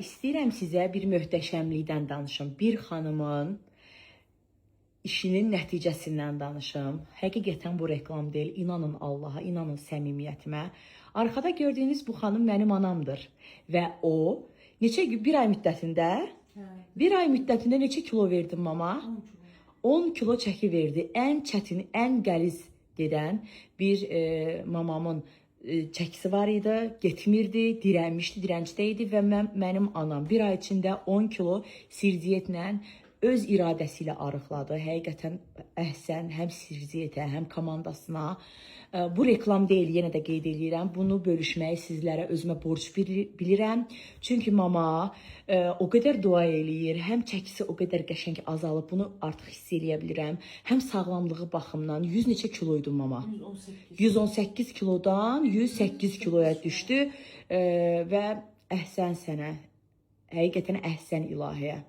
istəyirəm sizə bir möhtəşəmlikdən danışım. Bir xanımın işinin nəticəsindən danışım. Həqiqətən bu reklam deyil. İnanın Allaha, inanın səmimiyyətimə. Arkada gördüyünüz bu xanım mənim anamdır. Və o, bir ay müddətində, neçə kilo verdim mama? 10 kilo çəki verdi. Ən çətin, ən qəliz gedən bir mamamın çəkisi var idi, getmirdi, dirənmişdi, dirəncdə idi və mənim anam bir ay içində 10 kilo sirdiyetlə öz iradəsi ilə arıqladı. Həqiqətən əhsən həm sirdiyetə, həm komandasına. Bu reklam deyil, yenə də qeyd edirəm. Bunu bölüşməyi sizlərə özümə borc bilirəm. Çünki mama o qədər dua eləyir, həm çəkisi o qədər qəşəng azalıb, bunu artıq hiss eləyə bilirəm. Həm sağlamlığı baxımdan 100 neçə kiloydu mama? 118 kilodan 108 kiloya düşdü və əhsən sənə. Həqiqətən əhsən ilahiyə.